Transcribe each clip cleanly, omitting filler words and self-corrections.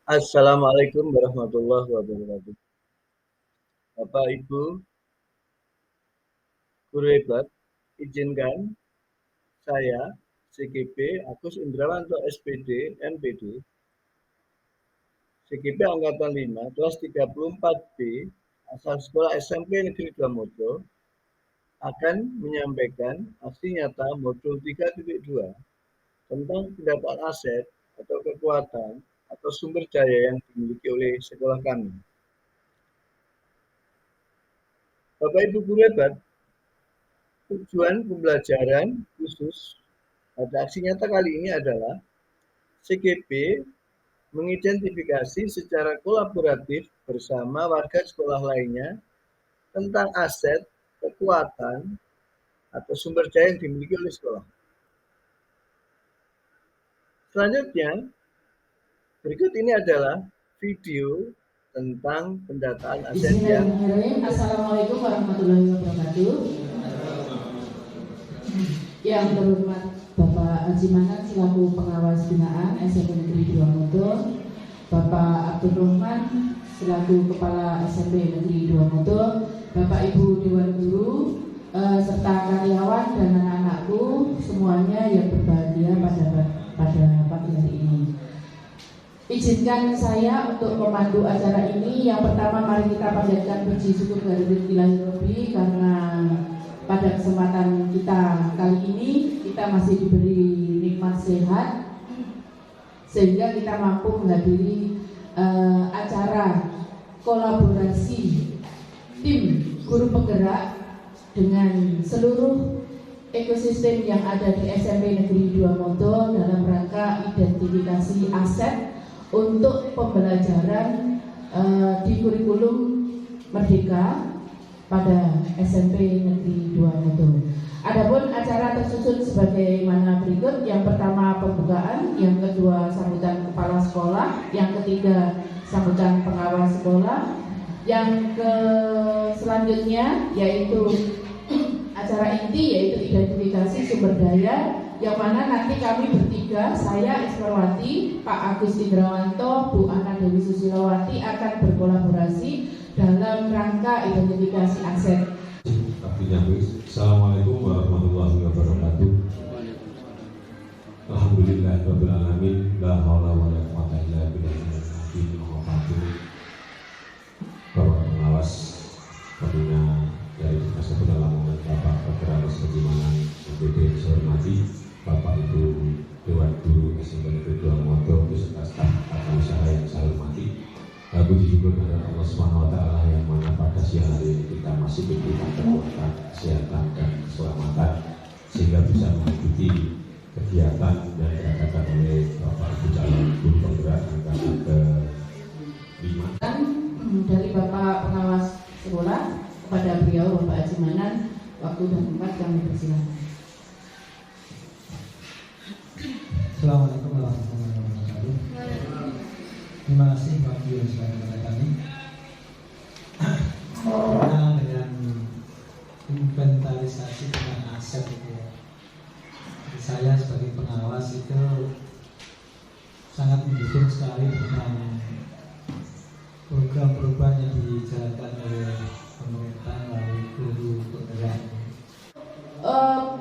Assalamualaikum warahmatullahi wabarakatuh. Bapak Ibu guru hebat, izinkan saya CGP Agus Indrawanto SPD MPD CGP Angkatan 5 kelas 34B asal sekolah SMP Negeri Damodo akan menyampaikan aksi nyata modul 3.2 tentang pendataan aset atau kekuatan atau sumber daya yang dimiliki oleh sekolah kami. Bapak Ibu guru hebat, tujuan pembelajaran khusus pada aksi nyata kali ini adalah CGP mengidentifikasi secara kolaboratif bersama warga sekolah lainnya tentang aset, kekuatan, atau sumber daya yang dimiliki oleh sekolah. Selanjutnya, berikut ini adalah video tentang pendataan aset yang... Assalamualaikum warahmatullahi wabarakatuh. Yang terhormat Bapak Haji Manan selaku pengawas binaan SMP Negeri Damodo, Bapak Abdul Rahman selaku Kepala SMP Negeri Damodo, Bapak Ibu Dewan Guru, serta karyawan dan anak-anakku semuanya yang berbahagia pada pagi hari ini. Izinkan saya untuk memandu acara ini. Yang pertama, mari kita panjatkan puji syukur kehadirat Ilahi karena pada kesempatan kita kali ini kita masih diberi nikmat sehat sehingga kita mampu menghadiri acara kolaborasi tim guru penggerak dengan seluruh ekosistem yang ada di SMP Negeri Damodo dalam rangka identifikasi aset untuk pembelajaran di kurikulum Merdeka pada SMP Negeri Damodo. Adapun acara tersusun sebagaimana berikut: yang pertama pembukaan, yang kedua sambutan kepala sekolah, yang ketiga sambutan pengawas sekolah, yang selanjutnya yaitu acara inti yaitu identifikasi sumber daya, yang mana nanti kami bertiga, saya Ismarwati, Pak Agus Indrawanto, Bu Ana Dewi Susilowati akan berkolaborasi dalam rangka identifikasi aset. Assalamualaikum warahmatullahi wabarakatuh. Alhamdulillahirabbil alamin, la haula wala quwwata illa billahil Bapak pengawas, pembina dari Dinas Pedalaman Bapak Dr. Agus Haji Manan MPD, saya hormati Bapak Ibu Dewan Guru SMP Negeri Damodo beserta staf tata usaha yang saya hormati. Puji syukur kepada Allah Subhanahu wa Ta'ala yang mana pada siang hari ini kita masih diberikan kekuatan, kesehatan dan keselamatan sehingga bisa mengikuti kegiatan yang diadakan oleh Bapak Ibu calon guru penggerak angkatan ke-5. Dari Bapak pengawas sekolah kepada beliau Bapak Haji Manan, waktu dan tempat kami persilakan. Assalamualaikum warahmatullahi wabarakatuh. Terima kasih Pak yang sudah kepada kami. Dengan inventarisasi tentang aset itu ya. Saya sebagai pengawas itu sangat mendukung sekali dengan program perubahan yang dijalankan oleh pemerintah melalui guru penggerak.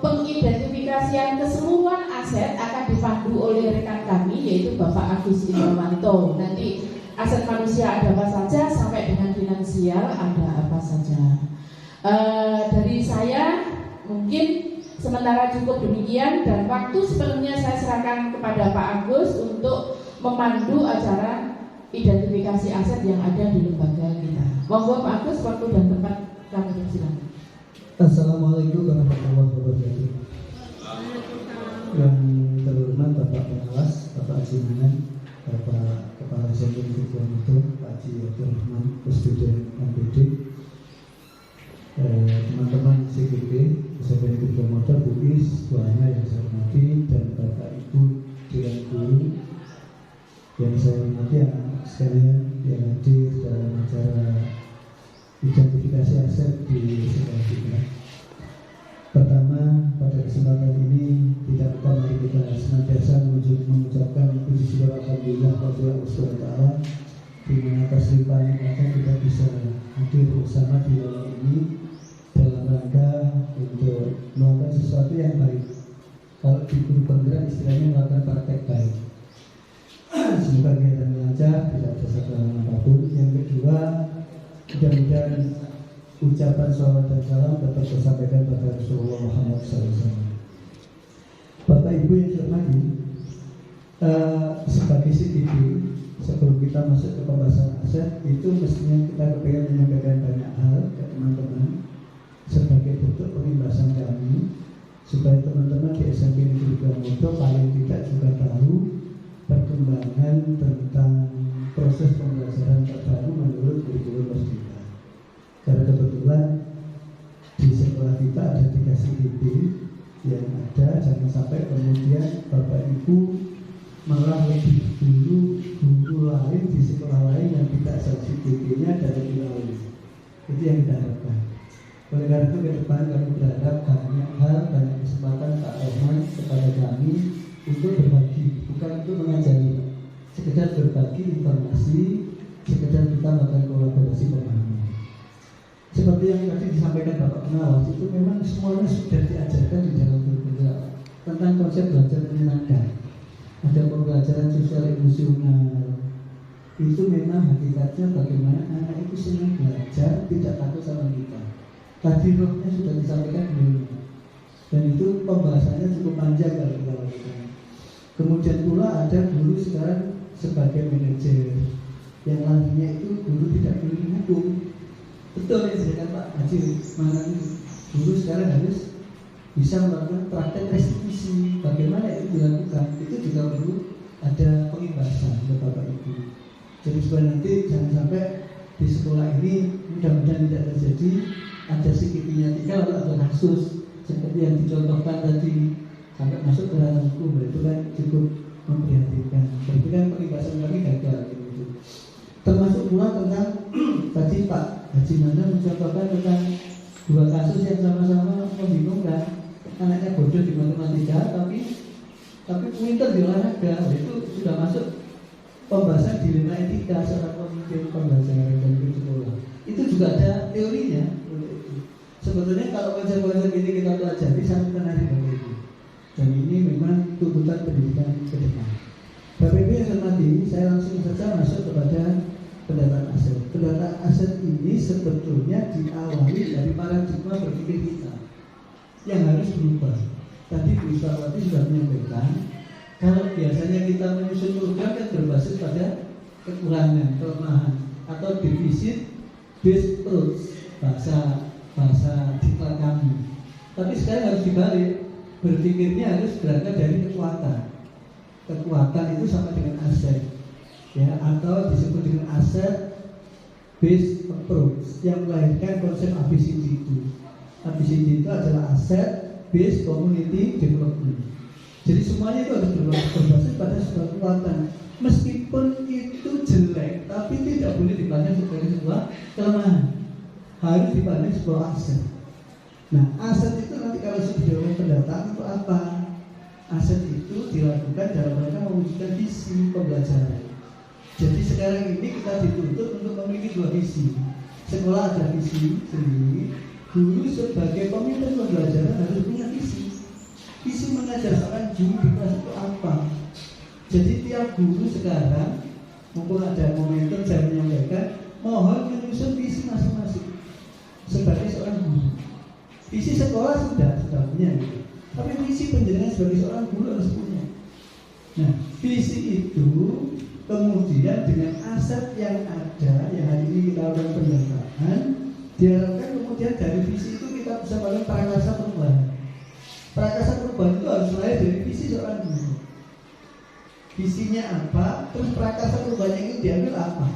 Pengidentifikasian keseluruhan aset akan dipandu oleh rekan kami yaitu Bapak Agus Indrawanto. Nanti aset manusia ada apa saja sampai dengan finansial ada apa saja. Dari saya mungkin sementara cukup demikian dan waktu sepenuhnya saya serahkan kepada Pak Agus untuk memandu acara identifikasi aset yang ada di lembaga kita. Monggo Pak Agus, waktu dan tempat kami persilakan. Assalamualaikum warahmatullahi wabarakatuh. Yang terhormat Bapak pengawas, Bapak Haji Manan, Bapak Kepala SMP Negeri Damodo, Pak Haji Abdul Rahman, SPD MPD, teman-teman CGP SMP Negeri Damodo, BUIS, semuanya yang saya hormati, dan Bapak Ibu Dewan Guru yang saya hormati, anak sekalian yang hadir dalam acara identifikasi aset di sekolah kita. Pertama, pada kesempatan ini tidak lupa mari kita senantiasa mengucapkan puji syukur alhamdulillah Allah SWT di mana keselipanya kita bisa hadir bersama di dalam ini dalam rangka untuk melakukan sesuatu yang baik. Kalau di guru penggerak istilahnya melakukan praktek baik. Semoga kegiatan lancar, tidak ada kesalahan apapun. Yang kedua, mudah-mudahan ucapan salawat dan salam dapat disampaikan pada Rasulullah Muhammad SAW. Bapak Ibu yang hormati, sebagai CTP, sebelum kita masuk ke pembahasan aset, itu mestinya kita kepingin menyampaikan banyak hal ke teman-teman sebagai bentuk pembahasan kami, supaya teman-teman di SMP Negeri Bromoto paling tidak juga tahu perkembangan tentang proses pembelajaran terbaru menurut kurikulum Merdeka. Karena kebetulan di sekolah kita ada 3 CTP yang ada, jangan sampai kemudian Bapak Ibu malah lebih dulu guru lain di sekolah lain yang tidak CTP-nya dari lain. Itu yang kita harapkan. Oleh karena itu ke depan kami berharap banyak hal, banyak kesempatan Pak Rahman kepada kami untuk berbagi, bukan untuk mengajari, sekedar berbagi informasi, sekedar kita melakukan kolaborasi pemahaman. Seperti yang tadi disampaikan Bapak Pengawas, itu memang semuanya sudah diajarkan di dalam kurikulum tentang konsep belajar menyenangkan. Ada pembelajaran sosial emosional. Itu memang hakikatnya bagaimana anak itu senang belajar, tidak takut sama kita. Tadi rohnya sudah disampaikan dulu, dan itu pembahasannya cukup panjang kalau kita lakukan. Kemudian pula ada guru sekarang sebagai manajer, yang lainnya itu guru tidak boleh hukum. Betul yang disebutkan Pak Haji Manan, guru sekarang harus bisa melakukan praktek restitusi. Bagaimana itu dilakukan? Itu juga perlu ada pengimbasan untuk Bapak Ibu. Jadi supaya nanti jangan sampai di sekolah ini mudah-mudahan tidak terjadi ada CTP-nya 3 lalu ada kasus seperti yang dicontohkan tadi sampai masuk ke ranah hukum. Itu kan cukup memprihatinkan. Berarti kan pengimbasan kami gagal gitu. Termasuk pula tentang tadi Pak Haji Manan mencontohkan tentang 2 kasus yang sama-sama membingungkan. Anaknya bodoh di matematika tapi pintar di olahraga. Itu sudah masuk pembahasan dilema etika seorang pemimpin pembelajaran dan sekolah. Itu juga ada teorinya. Sebetulnya kalau pelajaran ini kita pelajari sangat menarik Bapak Ibu. Dan ini memang tuntutan pendidikan ke depan. Bapak Ibu yang hormati, saya langsung saja masuk kepada pendataan aset. Pendataan aset ini sebetulnya diawali dari paradigma berpikir kita yang harus berubah. Tadi Bu Iswati sudah menyampaikan, kalau biasanya kita menyusun program kan berbasis pada kekurangan, kelemahan atau defisit based approach bahasa diklat kami. Tapi sekarang harus dibalik, berpikirnya harus berangkat dari kekuatan. Kekuatan itu sama dengan aset, ya, atau disebut dengan aset based approach yang melahirkan konsep ABCD itu. ABCD itu adalah aset based community development. Jadi semuanya itu harus berbasis pada sebuah kekuatan. Meskipun itu jelek, tapi tidak boleh dipandang sebagai sebuah kelemahan. Harus dipandang sebuah aset. Nah, aset itu nanti kalau sudah dilakukan pendataan itu apa? Aset itu dilakukan dalam rangka mewujudkan visi pembelajaran. Jadi sekarang ini kita dituntut untuk memiliki 2 visi. Sekolah ada visi sendiri. Guru sebagai pemimpin pembelajaran harus punya visi. Visi mengajar seorang guru di kelas itu apa? Jadi tiap guru sekarang, mumpung ada momentum saya menyampaikan, mohon menyusun visi masing-masing sebagai seorang guru. Visi sekolah sudah punya, tapi visi penjenengan sebagai seorang guru harus punya. Nah, visi itu kemudian dengan aset yang ada, yang hari ini kita lakukan pendataan, diharapkan kemudian dari visi itu kita bisa melakukan prakarsa perubahan. Prakarsa perubahan itu harus lahir dari visi seorang guru. Visinya apa, terus prakarsa perubahan itu diambil apa.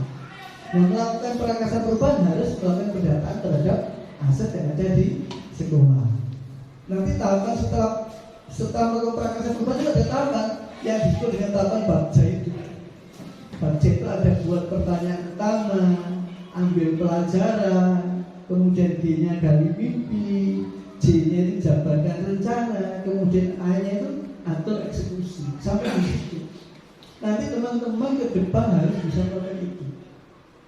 Yang melakukan prakarsa perubahan harus melakukan pendataan terhadap aset yang ada di sekolah. Nanti tahapan setelah melakukan prakarsa perubahan itu ada tahapan yang disebut dengan tahapan baca itu. Baca itu ada buat pertanyaan utama, ambil pelajaran, kemudian D-nya gali mimpi, J-nya itu jabarkan rencana, kemudian A-nya itu atur eksekusi. Sampai di situ. Nanti teman-teman ke depan harus bisa pakai itu.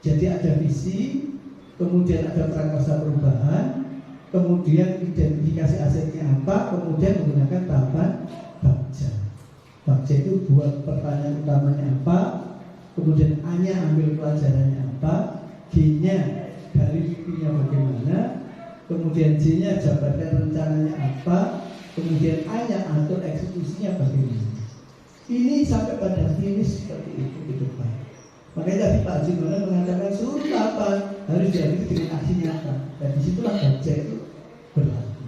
Jadi ada visi, kemudian ada prakarsa perubahan, kemudian identifikasi asetnya apa, kemudian menggunakan tahapan Bagja. Bagja itu buat pertanyaan utamanya apa, kemudian A-nya ambil pelajarannya apa, G-nya dari fikirnya bagaimana, kemudian J-nya jabarkan rencananya apa, kemudian A-nya atur eksekusinya bagaimana. Ini sampai pada finish seperti itu ke depan. Makanya tadi Pak Haji Manan mengatakan seluruh tahapan harus diakhiri dengan aksi nyata. Dan disitulah Bagja itu berlaku.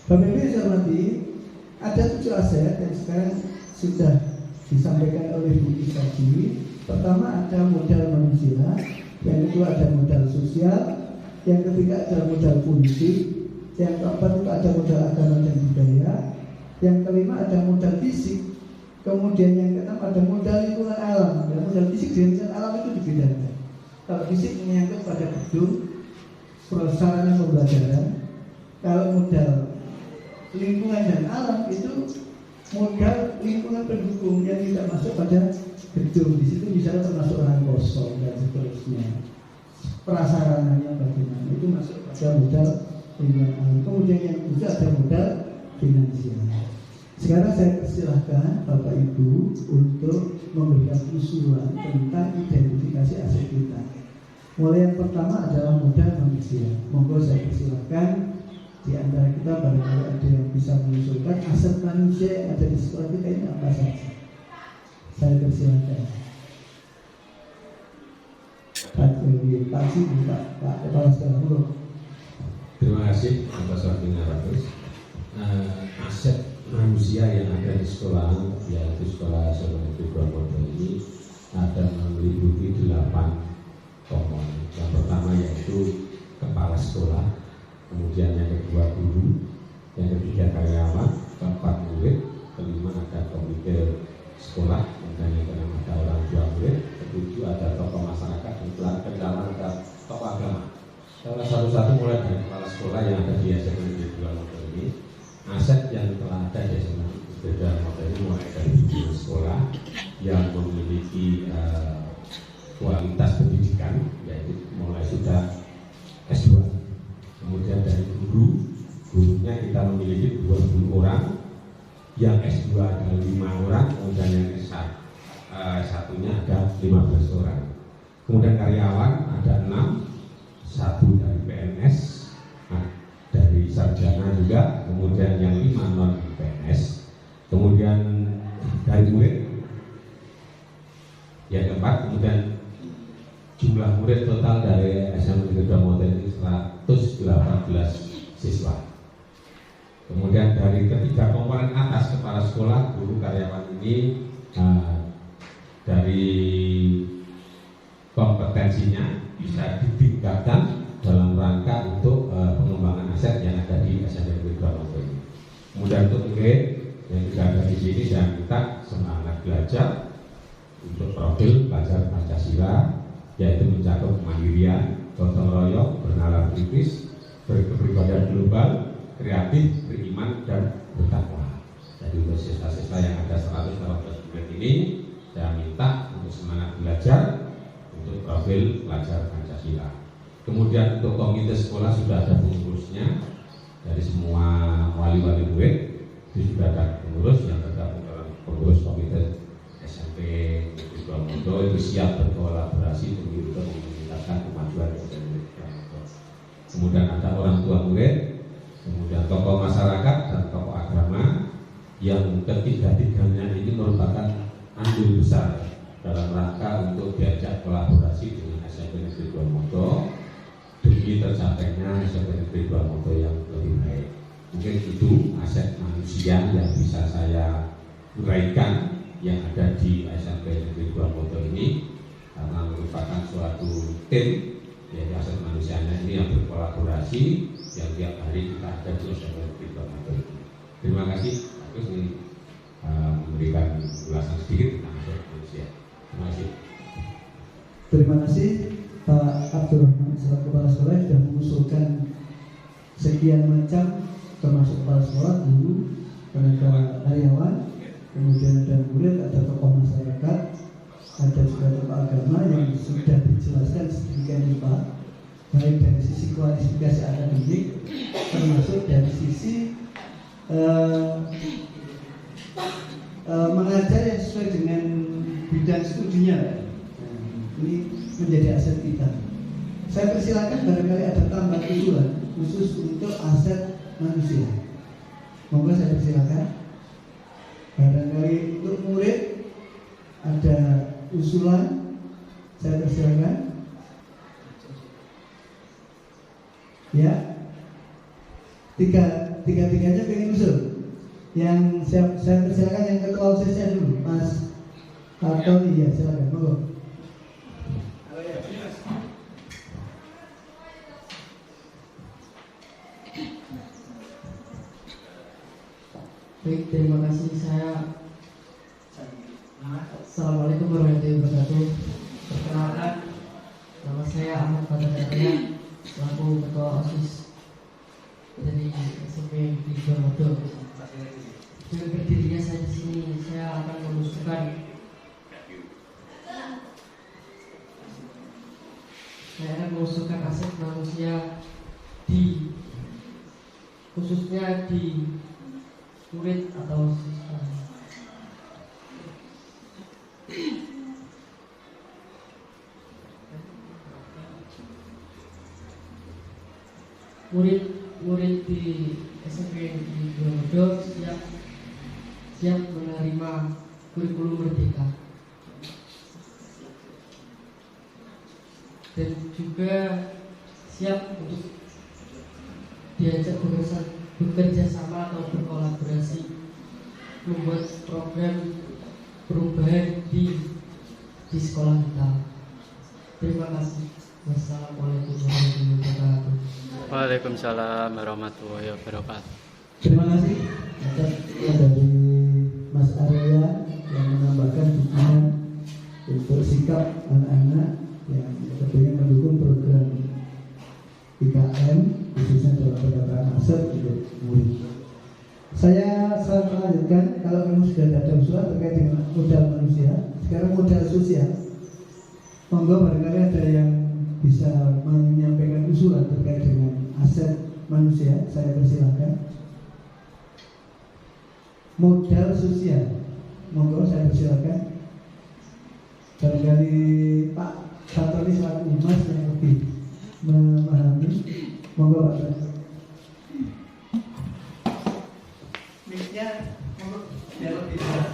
Bapak Ibu yang saya hormati, ada 7 aset yang sekarang sudah disampaikan oleh Bu Tadi. Pertama ada modal manusia, yang kedua ada modal sosial, yang ketiga ada modal politik, yang keempat itu ada modal agama dan budaya, yang kelima ada modal fisik, kemudian yang keenam ada modal lingkungan alam. Dan modal fisik dan lingkungan alam itu dibedakan. Kalau fisik menyangkut pada gedung, prasarana pembelajaran. Kalau modal lingkungan dan alam itu modal lingkungan pendukung yang tidak masuk pada gedung. Di situ misalnya termasuk lahan kosong dan seterusnya. Prasarananya bagaimana itu masuk pada modal lingkungan alam. Kemudian yang ketiga ada modal finansial. Sekarang saya persilahkan Bapak Ibu untuk memberikan usulan tentang identifikasi aset kita. Mulai yang pertama adalah modal manusia. Monggo saya persilahkan di antara kita barangkali ada yang bisa mengusulkan aset manusia yang ada di sekolah kita ini apa saja. Saya persilahkan. Pak Kepala Sekolah Huruf. Terima kasih atas waktunya Bagus. Aset manusia yang ada di sekolah, yaitu sekolah SMA Negeri Bromoto ini ada meliputi 8 tokoh. Yang pertama yaitu kepala sekolah, kemudian yang kedua guru, yang ketiga karyawan, keempat murid, kelima ada komite sekolah, dan yang keenam ada orang tua murid, ketujuh ada tokoh masyarakat, dan kedelapan ada tokoh agama. Salah satu-satu mulai dari kepala sekolah yang ada di SMA Negeri Bromoto ini. Aset yang telah ada di SMA Negeri Bromoto ini mulai dari guru sekolah yang memiliki kualitas pendidikan, yaitu mulai sudah S2. Kemudian dari gurunya kita memiliki 20 orang, yang S2 ada 5 orang, kemudian yang S1-nya ada 15 orang. Kemudian karyawan ada 6, 1 dari PNS, dari sarjana juga, kemudian yang 5 non PNS. Kemudian dari murid yang keempat, kemudian jumlah murid total dari SMA Negeri Bromoto ini 118 siswa. Kemudian dari ketiga komponen atas, kepala sekolah, guru, karyawan ini dari kompetensinya bisa ditingkatkan dalam rangka untuk pengembangan aset yang ada di SMA Negeri Bromoto ini. Kemudian untuk murid yang juga ada di sini, saya minta semangat belajar untuk profil pelajar Pancasila, yaitu mencakup kemandirian, gotong royong, bernalar kritis, berkepribadian global, kreatif, beriman, dan bertakwa. Jadi untuk siswa-siswa yang ada 118 murid ini, saya minta untuk semangat belajar untuk profil pelajar Pancasila. Kemudian untuk komite sekolah sudah ada pengurusnya dari semua wali-wali murid, itu sudah ada pengurus yang tergabung dalam pengurus komite SMP Negeri Bromoto itu siap berkolaborasi untuk meningkatkan kemajuan Negeri Bromoto. Kemudian ada orang tua murid, kemudian tokoh masyarakat dan tokoh agama, yang ketiga-tiganya ini merupakan andil besar dalam rangka untuk diajak kolaborasi dengan SMP Negeri Bromoto demi tercapainya SMP Negeri Bromoto yang lebih baik. Mungkin itu aset manusia yang bisa saya uraikan yang ada di SMP Negeri Bromoto ini, karena merupakan suatu tim, yaitu aset manusianya ini yang berkolaborasi, yang tiap hari kita ada di SMP Negeri Bromoto ini. Terima kasih. Aku ingin memberikan ulasan sedikit tentang aset manusia. Terima kasih. Terima kasih Pak Abdul Rahman selaku kepala sekolah yang sudah mengusulkan sekian macam, termasuk kepala sekolah, guru, tenaga karyawan, kemudian ada murid, ada tokoh masyarakat, ada juga tokoh agama yang sudah dijelaskan sedemikian rupa, baik dari sisi kualifikasi akademik termasuk dari sisi mengajar yang sesuai dengan bidang studinya. Ini menjadi aset kita. Saya persilakan barangkali ada tambahan usulan khusus untuk aset manusia. Monggo saya persilakan. Barangkali untuk murid ada usulan, saya persilakan. Ya, tiga-tiganya pengen usul. Yang saya persilakan yang ketua OSIS-nya dulu, Mas Tony, ya silakan. Monggo. Baik, terima kasih. Assalamualaikum warahmatullahi wabarakatuh. Perkenalkan, nama saya Ahmad Fathia, selaku ketua OSIS dari SMP di Jomodo. Dengan berdirinya saya di sini, saya akan mengusulkan aset manusia khususnya di murid atau siswa. Murid di SMP di Jomodo siap menerima kurikulum merdeka dan juga siap untuk diajak bekerja sama atau berkolaborasi membuat program perubahan di sekolah kita. Terima kasih. Wassalamualaikum warahmatullahi wabarakatuh. Waalaikumsalam warahmatullahi wabarakatuh. Terima kasih atas dari Mas Arya yang menambahkan dukungan untuk sikap anak-anak yang tentunya mendukung program IKM khususnya dalam pendataan aset untuk murid. Saya melanjutkan, kalau memang sudah ada usulan terkait dengan modal manusia, sekarang modal sosial. Monggo barangkali ada yang bisa menyampaikan usulan terkait dengan aset manusia, saya persilahkan. Modal sosial, monggo saya persilahkan. Barangkali Pak Satoni selaku Mas yang lebih memahami, monggo Pak. Mic-nya monggo biar lebih jelas.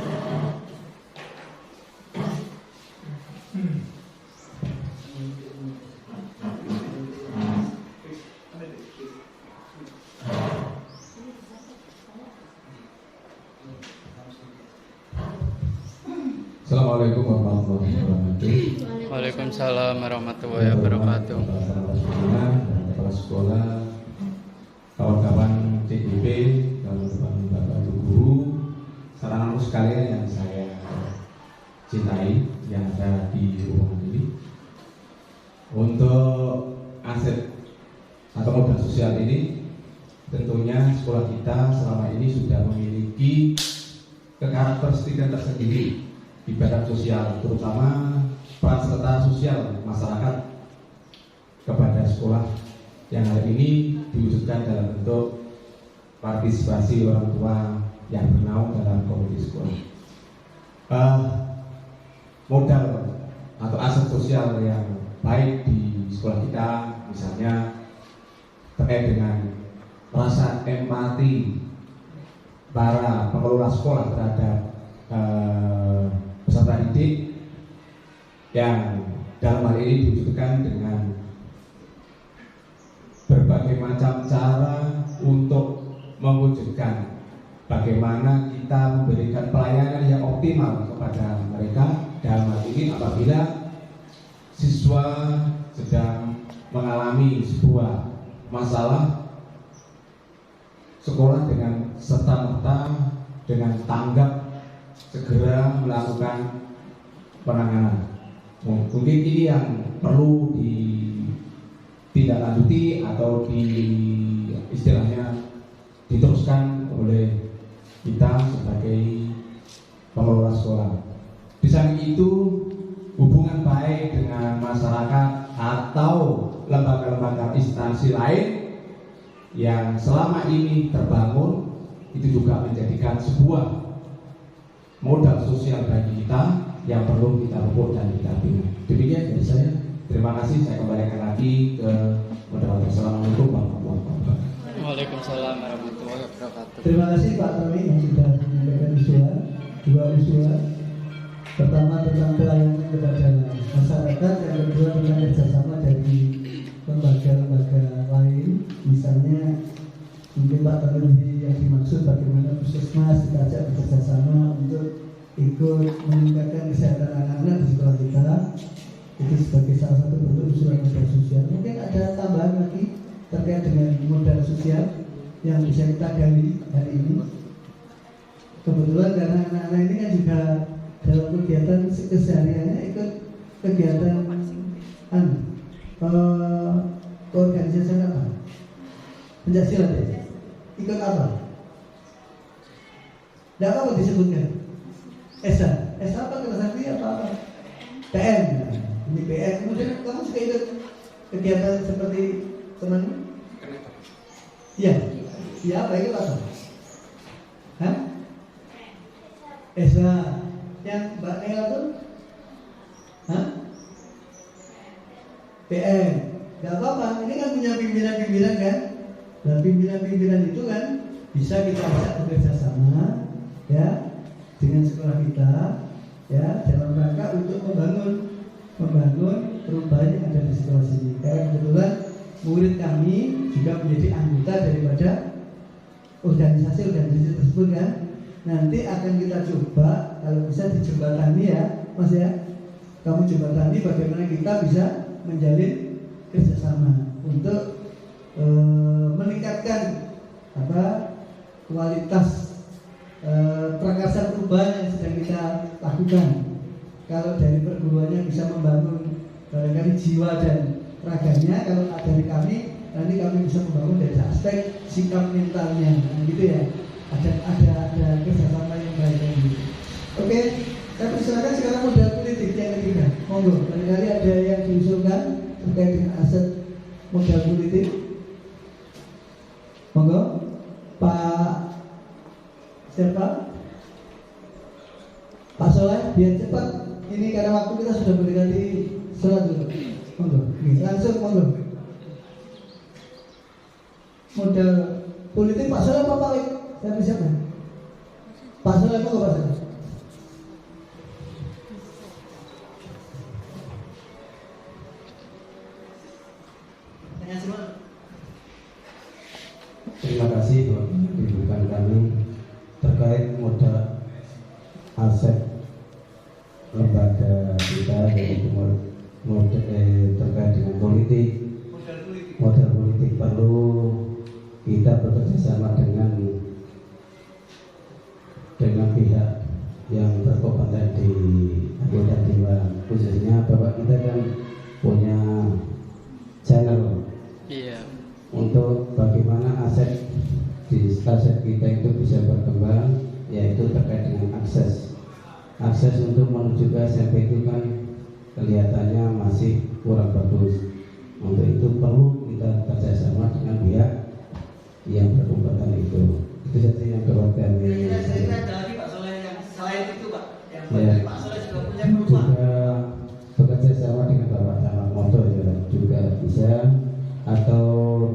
Assalamualaikum warahmatullahi wabarakatuh. Waalaikumsalam warahmatullahi wabarakatuh. Kepala sekolah, kawan-kawan CIP, kawan-kawan Bapak Ibu guru, sarana sekalian yang saya cintai yang ada di ruangan ini. Untuk aset atau modal sosial ini, tentunya sekolah kita selama ini sudah memiliki kekarakteristikan tersendiri di bidang sosial, terutama peran serta sosial masyarakat kepada sekolah yang hari ini diwujudkan dalam bentuk partisipasi orang tua yang bernaung dalam komite sekolah. Modal atau aset sosial yang baik di sekolah kita misalnya terkait dengan rasa empati para pengelola sekolah terhadap peserta didik yang dalam hal ini diwujudkan dengan berbagai macam cara untuk mewujudkan bagaimana kita memberikan pelayanan yang optimal kepada mereka. Dalam hal ini apabila siswa sedang mengalami sebuah masalah, sekolah dengan serta-merta dengan tanggap segera melakukan penanganan. Mungkin ini yang perlu ditindaklanjuti atau istilahnya diteruskan oleh kita sebagai pengelola sekolah. Di samping itu, hubungan baik dengan masyarakat atau lembaga-lembaga instansi lain yang selama ini terbangun itu juga menjadikan sebuah modal sosial bagi kita yang perlu kita pupuk dan kita bina. Demikian dari saya. Terima kasih. Saya kembalikan lagi ke moderator. Assalamualaikum warahmatullahi wabarakatuh. Waalaikumsalam warahmatullahi wabarakatuh. Terima kasih Pak Tony yang sudah menyampaikan dua usulan. Pertama tentang pelayanan kepada masyarakat, yang kedua tentang kerjasama dari lembaga-lembaga lain. Misalnya mungkin Pak Tony yang dimaksud bagaimana puskesmas kita ajak bekerjasama untuk ikut meningkatkan kesehatan anak-anak di sekolah kita. Itu sebagai salah satu bentuk usulan modal sosial. Mungkin ada tambahan lagi terkait dengan modal sosial yang bisa kita gali hari ini. Kebetulan karena anak-anak ini kan juga dalam kegiatan kesehariannya ikut kegiatan organisasi apa? Pencaksilat ya? Ikut apa? Tidak apa disebutkan? ESA apa Kerasakti apa? PN. Ini PN. Kemudian kamu juga ikut kegiatan seperti teman? Iya. Siapa itu apa? Hah? ESA. Yang Mbak Nela tuh? Hah? PN. Gak apa-apa. Ini kan punya pimpinan-pimpinan kan? Dan pimpinan-pimpinan itu kan bisa kita ajak bekerja sama, ya, dengan sekolah kita, ya, dalam rangka untuk membangun perubahan yang ada di sekolah sini. Karena kebetulan murid kami juga menjadi anggota daripada organisasi tersebut kan. Nanti akan kita coba kalau bisa dijembatani ya, Mas ya. Kamu jembatani bagaimana kita bisa menjalin kerjasama untuk meningkatkan kualitas prakarsa perubahan yang sedang kita lakukan. Kalau dari perguruannya bisa membangun barangkali jiwa dan raganya, kalau dari kami nanti kami bisa membangun dari aspek sikap mentalnya, gitu ya. Ada kerjasama yang baik ini. Oke, saya persilakan sekarang modal politik yang ketiga. Monggo, barangkali ada yang diusulkan terkait dengan aset modal politik. Monggo, Pak siapa? Pak Soleh, biar cepat. Ini karena waktu kita sudah berdekati sholat dulu. Monggo, langsung monggo. Modal politik Pak Soleh apa Pak? Saya siapa? Pak Soleh monggo Pak Soleh. Terima kasih Bapak diberikan kami terkait modal aset lembaga kita, yaitu terkait dengan modal politik perlu kita bekerja sama dengan pihak yang berkompeten di anggota dewan, khususnya Bapak kita kan punya channel. Iya. Untuk bagaimana aset kita itu bisa berkembang, yaitu terkait dengan akses untuk menuju ke SMP itu kan kelihatannya masih kurang bagus. Untuk itu perlu kita kerjasama dengan pihak yang berkompeten itu. Itu saja yang dapat kami. Saya ada lagi Pak Soleh yang selain itu Pak, yang Pak Soleh juga punya perubahan. Juga bekerja sama dengan Bapak Camat Moto juga bisa, atau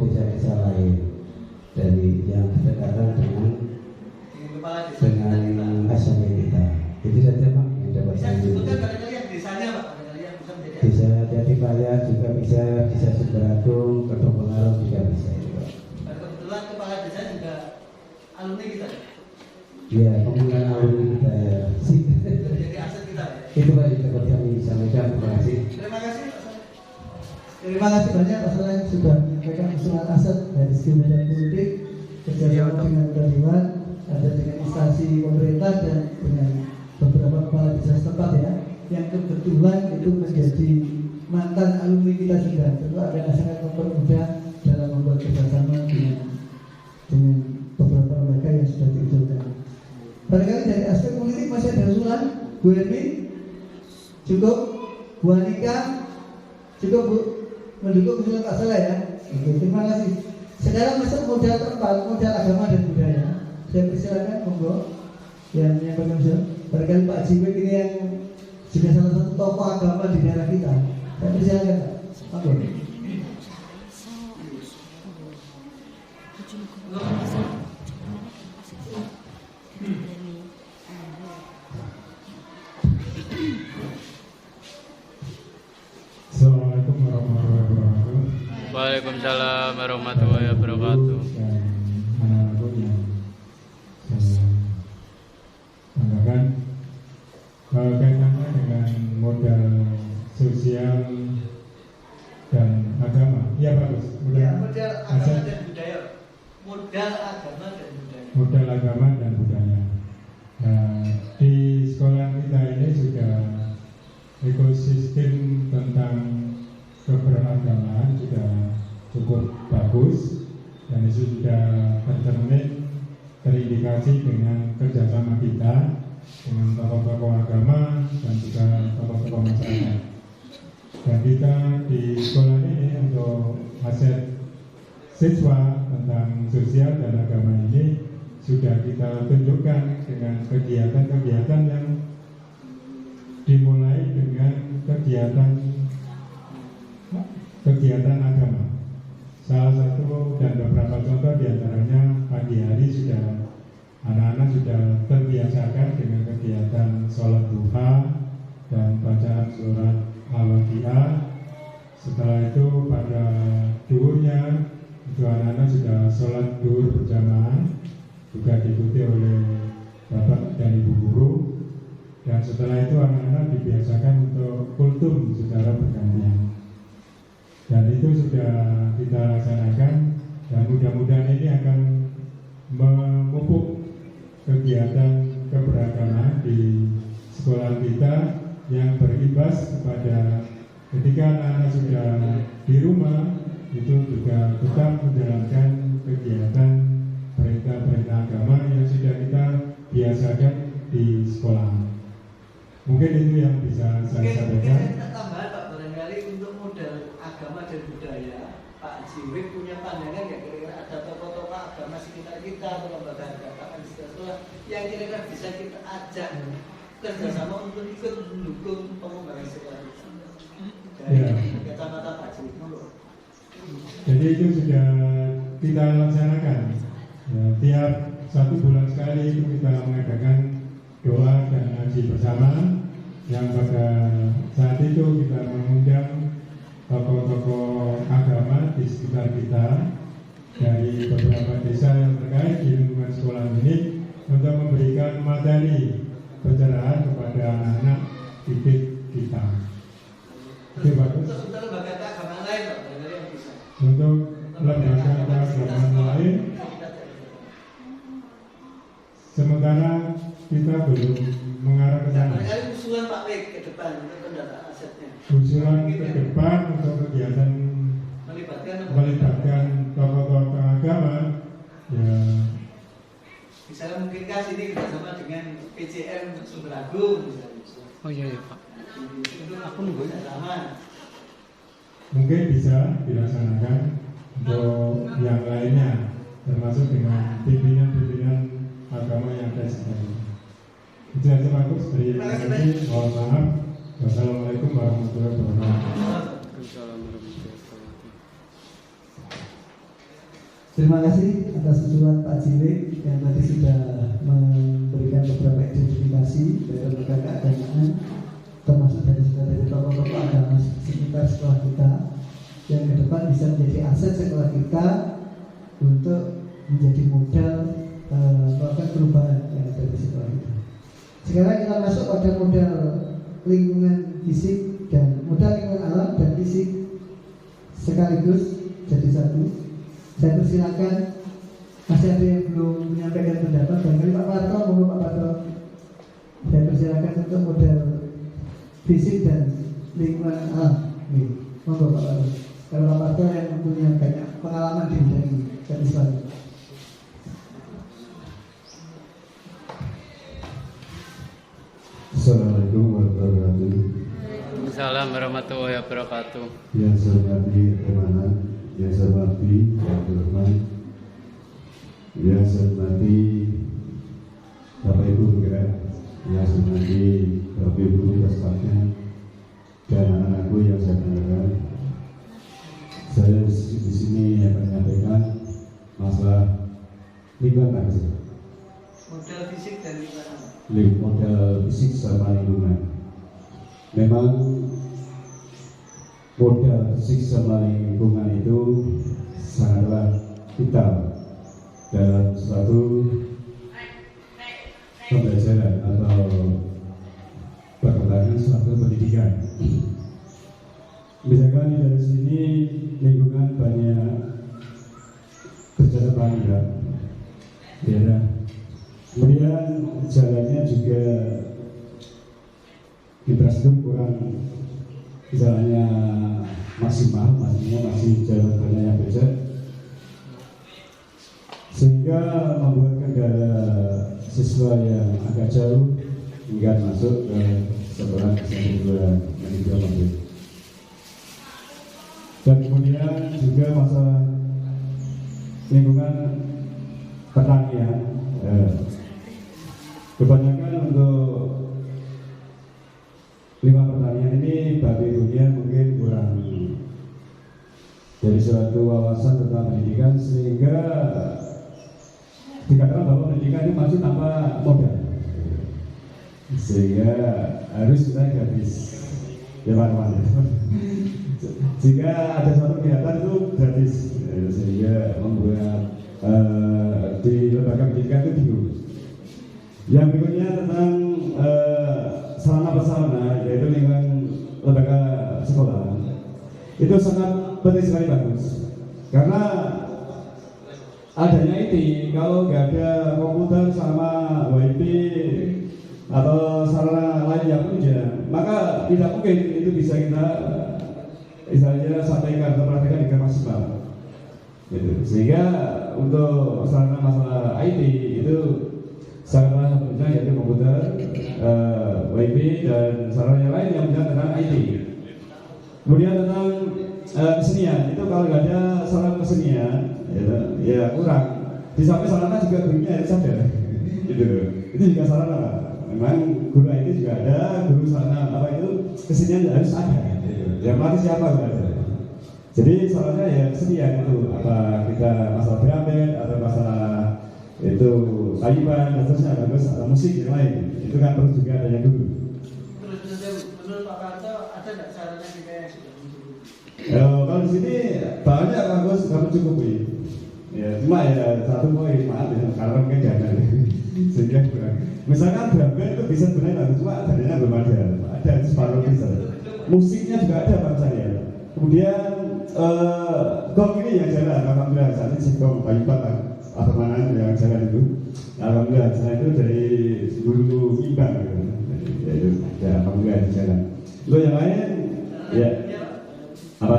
desa-desa lain dari yang berdekatan dengan SMP kita. Itu saja Pak yang dapat bisa saya disebutkan barangkali yang desanya Pak, barangkali yang bisa menjadi bisa jadi Paya juga bisa Sumberlagung, Kedongpengaruh juga bisa itu Pak. Dan kebetulan kepala desa juga alumni kita. Iya, kemudian alumni kita ya. Jadi aset kita ya. Itu Pak yang dapat kami sampaikan. Terima kasih. Terima kasih Pak Soleh. Terima kasih banyak Pak Soleh sudah menyampaikan usulan aset dari segi modal politik, kerjasama dengan dewan, ada dengan instansi pemerintah dan dengan beberapa kepala desa setempat ya, yang kebetulan itu menjadi mantan alumni kita juga. Tentu akan sangat mempermudah dalam membuat kerjasama dengan beberapa lembaga yang sudah diusulkan. Barangkali dari aspek politik masih ada usulan? Bu Ermi? Cukup? Bu Anika? Cukup Bu? Mendukung usulan Pak Saleh ya? Oke, terima kasih. Sekarang masuk modal keempat, modal agama dan budaya. Saya persilakan monggo yang menyampaikan usul. Barangkali Pak Jiwek ini yang juga salah satu tokoh agama di daerah kita. Saya persilakan Pak. Monggo. Assalamualaikum warahmatullahi wabarakatuh. Waalaikumsalam warahmatullahi wabarakatuh. Dan anak-anakku yang saya banggakan, kaitannya dengan modal sosial dan agama. Iya bagus. Modal agama aset, dan budaya. Modal agama dan budaya. modal agama dan budaya. Nah, di sekolah kita ini sudah ekosistem tentang keberagamaan sudah cukup bagus dan itu sudah tercermin terindikasi dengan kerjasama kita dengan tokoh-tokoh agama dan juga tokoh-tokoh masyarakat. Dan kita di sekolah ini untuk aset siswa tentang sosial dan agama ini sudah kita tunjukkan dengan kegiatan-kegiatan yang dimulai dengan kegiatan agama. Salah satu dan beberapa contoh diantaranya pagi hari sudah anak-anak sudah terbiasakan dengan kegiatan sholat duha dan bacaan surat Al-Waqiah. Setelah itu pada duhurnya itu anak-anak sudah sholat duhur berjamaah, juga diikuti oleh bapak dan ibu guru. Dan setelah itu anak-anak dibiasakan untuk kultum secara bergantian. Dan itu sudah kita laksanakan dan mudah-mudahan ini akan memupuk kegiatan keberagaman di sekolah kita yang berimbas kepada ketika anak-anak sudah di rumah itu juga tetap menjalankan kegiatan perintah-perintah agama yang sudah kita biasakan di sekolah. Mungkin itu yang bisa saya sampaikan. Mungkin tambahan Pak, barangkali untuk modal agama dan budaya, Pak Jiwek punya pandangan nggak kira-kira ada tokoh-tokoh agama sekitar kita atau lembaga agama di sekolah yang kira-kira bisa kita ajak kerjasama untuk ikut mendukung pengembangan sekolah kita dari kacamata Pak Jiwek. Jadi itu sudah kita laksanakan. Ya, tiap 1 bulan sekali itu kita mengadakan doa dan ngaji bersama yang pada saat itu kita mengundang tokoh-tokoh agama di sekitar kita dari beberapa desa yang terkait di lingkungan sekolah ini untuk memberikan materi pencerahan kepada anak-anak didik kita. Itu bagus. Untuk lembaga agama lain Pak, barangkali yang bisa. Untuk lembaga keagamaan lain, sementara kita belum mengarah ke sana. Barangkali usulan Pak Wek ke depan untuk pendataan asetnya. Usulan ke depan untuk kegiatan melibatkan tokoh-tokoh agama, ya bisa memungkinkan sini bersama dengan PCM Sumber Agung misalnya. Oh iya Pak. Aku nunggu sama. mungkin bisa dilaksanakan untuk yang lainnya, termasuk dengan pimpinan-pimpinan agama yang ada sekarang. Itu aja bagus. Terima kasih. Mohon maaf. Wassalamualaikum warahmatullahi wabarakatuh. Terima kasih atas usulan Pak Jiwek yang tadi sudah memberikan beberapa identifikasi dari lembaga keagamaan, termasuk dari tokoh-tokoh agama sekitar sekolah kita yang ke depan bisa menjadi aset sekolah kita untuk menjadi modal melakukan perubahan yang ada di sekolah kita. Sekarang kita masuk pada modal lingkungan fisik dan modal lingkungan alam dan fisik sekaligus jadi satu. Saya persilakan, masih ada yang belum menyampaikan pendapat, barangkali Pak Parto, monggo Pak Parto. Saya persilakan untuk modal fisik dan lingkungan alam. Monggo Pak Parto. Kalau Pak Parto yang punya banyak pengalaman di bidang ini, saya persilakan. Waalaikumsalam warahmatullahi wabarakatuh. Yang saya hormati Remanan, yang saya hormati Abdul Rahman, yang saya hormati Bapak Ibu Penggerak, yang saya hormati Bapak Ibu Stafnya dan anak-anakku yang saya banggakan. Saya di sini akan menyampaikan masalah lingkungan, Model fisik dan lingkungan. model fisik sama lingkungan. Memang model fisik sama lingkungan itu sangatlah vital dalam suatu pembelajaran atau perkembangan suatu pendidikan. Misalkan dari sini lingkungan banyak kerjasama ya. Kemudian jalannya juga infrastruktur kurang, jalannya maksimal, masih jalan banyak yang becek, sehingga membuat kendala siswa yang agak jauh hingga masuk ke sekolah SMP 2 Mobil. Dan kemudian juga masalah lingkungan pertanian, kebanyakan untuk lingkungan pertanian ini bagi dunia mungkin kurang dari suatu wawasan tentang pendidikan, sehingga dikatakan bahwa pendidikan itu maju tanpa modal, sehingga harus kita gratis ya teman-teman. Jika ada suatu kegiatan itu gratis, sehingga membuat di lembaga pendidikan itu bingung. Yang berikutnya tentang sarana prasarana, yaitu lingkungan lembaga sekolah, itu sangat penting sekali, bagus, karena adanya IT. Kalau nggak ada komputer sama wifi atau sarana lain yang penunjang, maka tidak mungkin itu bisa kita istilahnya sampaikan atau praktekkan dengan maksimal. Gitu. Sehingga untuk sarana masalah IT itu sarana penunjang yaitu komputer, wifi dan sarana yang lain yang berkaitan dengan IT. Kemudian tentang kesenian, itu kalau nggak ada sarana kesenian ya kurang. Di samping sarana juga gurunya harus ada, gitu. Itu juga sarana. Memang guru IT juga ada, guru sarana apa itu kesenian harus ada. Yang melatih siapa nggak ada. Jadi sarannya ya kesenian itu, apa kita masalah band atau masalah itu tayuban dan seterusnya, bagus, atau musik yang lain, itu kan perlu juga adanya guru. Menurut Pak Karto ada nggak sarana juga yang sudah mencukupi? Kalau di sini banyak, bagus, nggak mencukupi. Ya cuma ya satu poin, maaf ya, karena mungkin jangan sehingga kurang. Misalkan band itu bisa sebenarnya bagus, cuma dananya belum ada separuh bisa. Musiknya juga ada Pak saya. Kemudian gong ini yang jalan, alhamdulillah saat ini gong payuban atau mana yang jalan itu, alhamdulillah saya itu dari guru imbang gitu. Ya alhamdulillah di jalan. Untuk yang lain ya apa?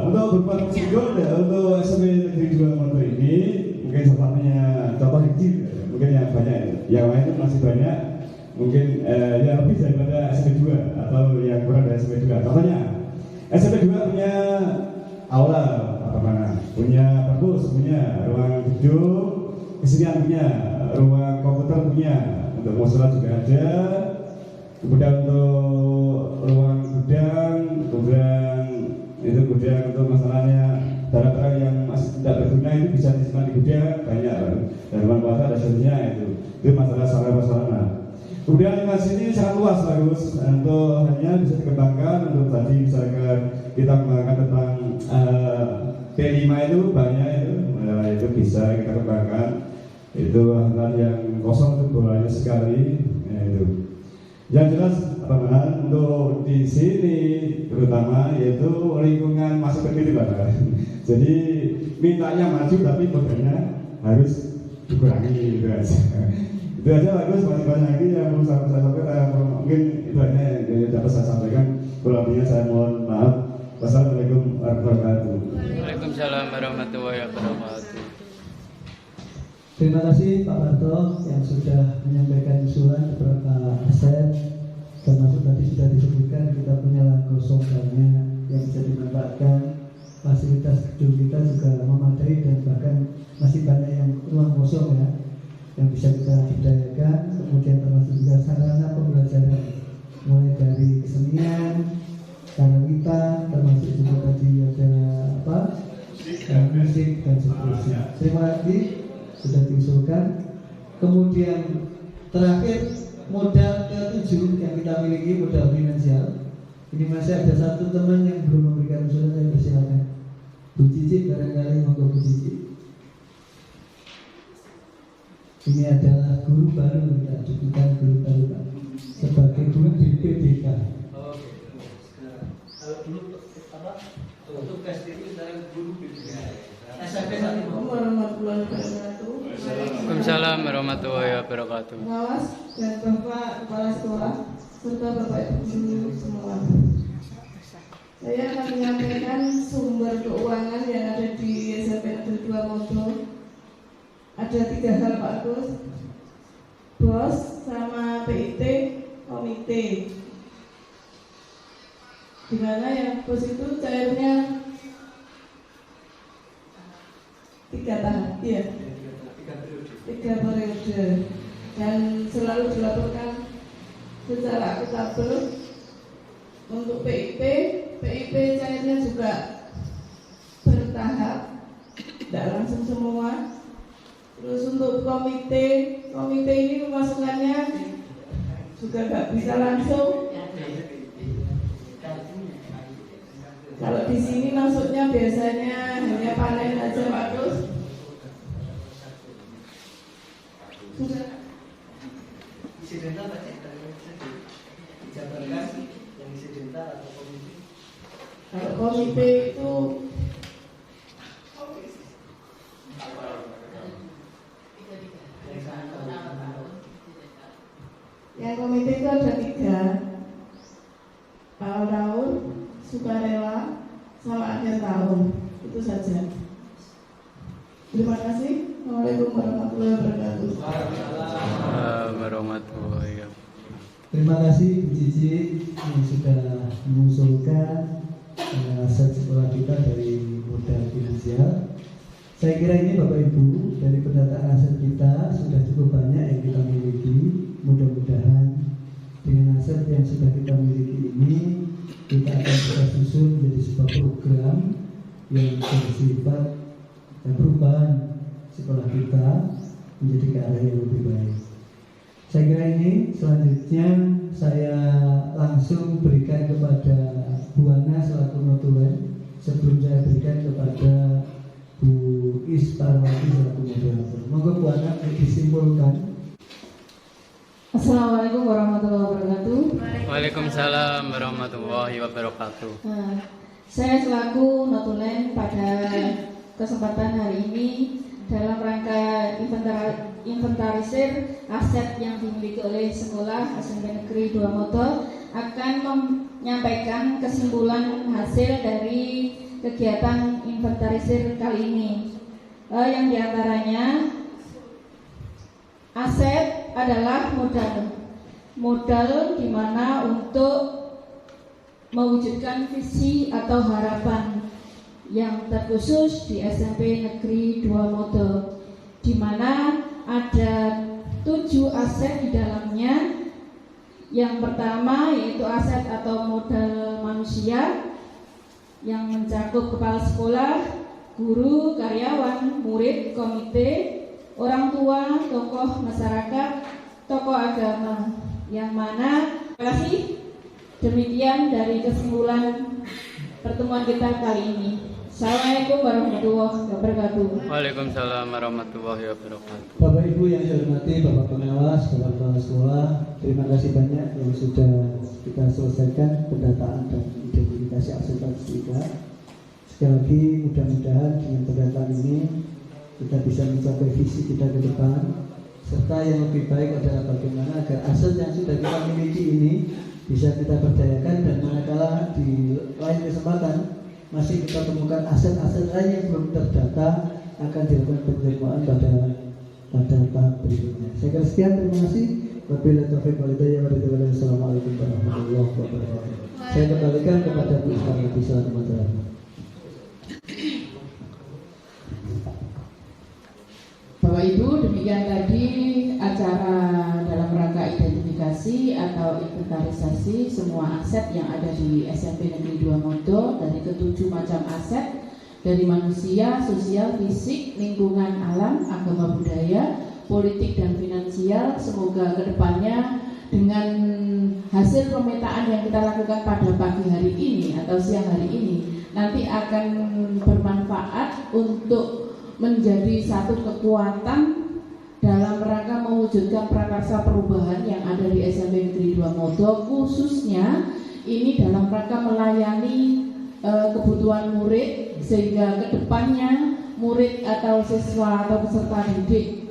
Untuk beberapa figur ya, untuk SMP Negeri 2 Motor ini mungkin salah satunya contoh kecil, mungkin yang banyak, yang lain itu masih banyak. Mungkin yang lebih daripada SMP 2 atau yang kurang dari SMP 2. Contohnya SMP 2 punya aula apa mana, punya perpus, punya ruang gedung, kesenian punya, ruang komputer punya, untuk musola juga ada, kemudian untuk ruang gudang, kemudian itu gudang untuk masalahnya barang-barang yang masih tidak berguna itu bisa disimpan di gudang banyak, dan ruang puasa dan seterusnya itu masalah sarana. Kemudian lingkungan sini sangat luas, bagus, untuk hanya bisa dikembangkan untuk tadi misalkan kita mengembangkan tentang P5 itu banyak itu bisa kita kembangkan. Itu hal yang kosong itu bolanya sekali. Itu. Yang jelas teman-teman untuk di sini terutama yaitu lingkungan masih berbeda. Jadi mintanya maju tapi modalnya harus dikurangi gitu aja. Itu aja, bagus, masih banyak lagi yang belum saya sampaikan. Mungkin itu hanya yang dapat saya sampaikan. Kurang lebihnya saya mohon maaf. Wassalamualaikum warahmatullahi wabarakatuh. Waalaikumsalam warahmatullahi wabarakatuh. Terima kasih Pak Karto yang sudah menyampaikan usulan beberapa aset termasuk tadi menunjukkan kita punya lahan kosong banyak yang bisa dimanfaatkan. Fasilitas gedung kita juga memadai dan bahkan masih banyak yang ruang kosong ya yang bisa kita berdayakan. Kemudian termasuk juga sarana pembelajaran mulai dari kesenian, karawitan, termasuk juga tadi ada musik dan seterusnya. Terima kasih sudah diusulkan. Kemudian terakhir modal ke-7 yang kita miliki, modal finansial. Ini masih ada satu teman yang belum memberikan usulan, saya persilakan. Bu Cici, barangkali monggo Bu Cici. Ini adalah guru baru, kita bukan guru baru Pak, sebagai guru BPBK. Kalau dulu tugas itu sekarang guru BPBK. Assalamualaikum warahmatullahi wabarakatuh. Waalaikumsalam warahmatullahi wabarakatuh. Pengawas dan Bapak Kepala Sekolah serta Bapak Ibu guru semua. Saya akan menyampaikan sumber keuangan yang ada di SMP Negeri 2 Modo. Ada 3 hal Pak Gus, BOS sama PIT komite. Di mana yang BOS itu cairnya 3 tahap, ya, 3 periode, dan selalu dilaporkan secara akuntabel. Untuk PIP cairnya juga bertahap, tidak langsung semua. Terus untuk komite ini pemasukannya juga nggak bisa langsung. Kalau di sini masuknya biasanya hanya panen aja Pak Gus. Sudah. Insidental Pak, dijabarkan yang insidental atau komite. Kalau komite itu yang komite itu ada 3, awal tahun, sukarela, sama akhir tahun. Itu saja. Terima kasih. Assalamualaikum warahmatullahi wabarakatuh. Warahmatullahi wabarakatuh. Terima kasih Bu Cici yang sudah mengusulkan aset sekolah kita dari modal finansial. Saya kira ini Bapak Ibu, dari pendataan aset kita sudah cukup banyak yang kita miliki. Mudah-mudahan dengan aset yang sudah kita miliki ini, kita akan bisa susun menjadi sebuah program yang bersifat perubahan sekolah kita menjadi ke arah yang lebih baik. Saya kira ini selanjutnya saya langsung berikan kepada Bu Ana selaku notulen sebelum saya berikan kepada Bu Isparwati selaku moderator. Monggo Bu Ana disimpulkan. Assalamualaikum warahmatullahi wabarakatuh. Waalaikumsalam warahmatullahi wabarakatuh. Saya selaku notulen pada kesempatan hari ini dalam rangka inventarisir aset yang dimiliki oleh sekolah SMP Negeri 2 Modo akan menyampaikan kesimpulan hasil dari kegiatan inventarisir kali ini. Yang diantaranya aset adalah modal di mana untuk mewujudkan visi atau harapan yang terkhusus di SMP Negeri 2 Modo, di mana ada 7 aset di dalamnya. Yang pertama yaitu aset atau modal manusia yang mencakup kepala sekolah, guru, karyawan, murid, komite, orang tua, tokoh masyarakat, tokoh agama, yang mana demikian dari kesimpulan pertemuan kita kali ini. Assalamualaikum warahmatullahi wabarakatuh. Waalaikumsalam warahmatullahi wabarakatuh. Bapak Ibu yang saya hormati, Bapak Pengawas, Bapak Kepala Sekolah, terima kasih banyak yang sudah kita selesaikan pendataan dan identifikasi aset kita. Sekali lagi mudah-mudahan dengan pendataan ini kita bisa mencapai visi kita ke depan, serta yang lebih baik adalah bagaimana agar aset yang sudah kita miliki ini bisa kita berdayakan, dan manakala di lain kesempatan masih kita temukan aset-aset lain yang belum terdata, akan dilakukan penerimaan pada tahap berikutnya. Saya kira sekian, terima kasih. Wabillahi taufiq wal hidayah. Wassalamualaikum warahmatullahi wabarakatuh. wabarakatuh. Saya kembalikan kepada Bu Islamati selaku moderator. Bapak Ibu, demikian tadi acara dalam rangka identifikasi atau inventarisasi semua aset yang ada di SMP Negeri 2 Modo dari ketujuh macam aset dari manusia, sosial, fisik, lingkungan alam, agama budaya, politik dan finansial. Semoga kedepannya dengan hasil pemetaan yang kita lakukan pada pagi hari ini atau siang hari ini nanti akan bermanfaat untuk menjadi satu kekuatan dalam rangka mewujudkan prakarsa perubahan yang ada di SMP Negeri 2 Modo, khususnya ini dalam rangka melayani kebutuhan murid sehingga kedepannya murid atau siswa atau peserta didik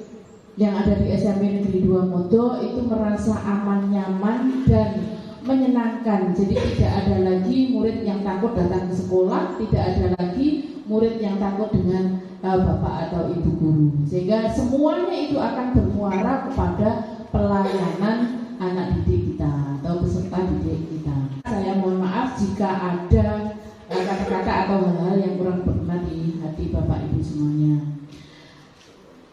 yang ada di SMP Negeri 2 Modo itu merasa aman, nyaman dan menyenangkan. Jadi tidak ada lagi murid yang takut datang ke sekolah, tidak ada lagi murid yang takut dengan bapak atau ibu guru, sehingga semuanya itu akan bermuara kepada pelayanan anak didik kita atau peserta didik kita. Saya mohon maaf jika ada kata-kata atau hal-hal yang kurang berkenan di hati bapak ibu semuanya.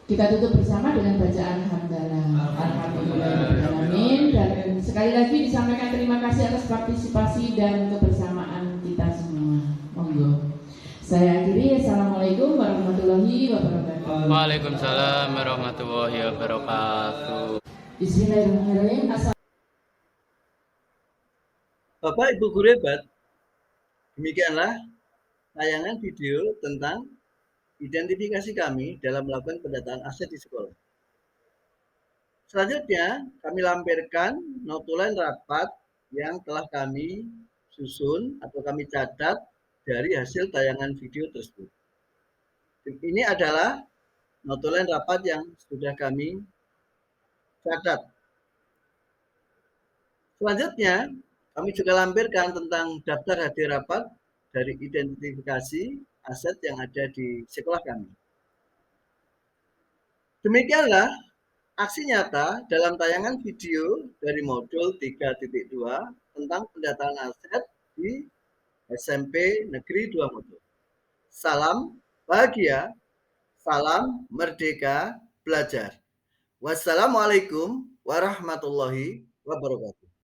Kita tutup bersama dengan bacaan hamdalah. Alhamdulillahirobbilalamin. Dan sekali lagi disampaikan terima kasih atas partisipasi dan kebersamaan kita semua. Monggo. Saya akhiri. Assalamualaikum warahmatullahi wabarakatuh. Waalaikumsalam warahmatullahi wabarakatuh. Bismillahirrahmanirrahim. Bapak Ibu guru hebat, demikianlah tayangan video tentang identifikasi kami dalam melakukan pendataan aset di sekolah. Selanjutnya kami lampirkan notulen rapat yang telah kami susun atau kami catat dari hasil tayangan video tersebut. Ini adalah notulen rapat yang sudah kami catat. Selanjutnya, kami juga lampirkan tentang daftar hadir rapat dari identifikasi aset yang ada di sekolah kami. Demikianlah aksi nyata dalam tayangan video dari modul 3.2 tentang pendataan aset di SMP Negeri 2 Modo. Salam bahagia, salam merdeka belajar. Wassalamualaikum warahmatullahi wabarakatuh.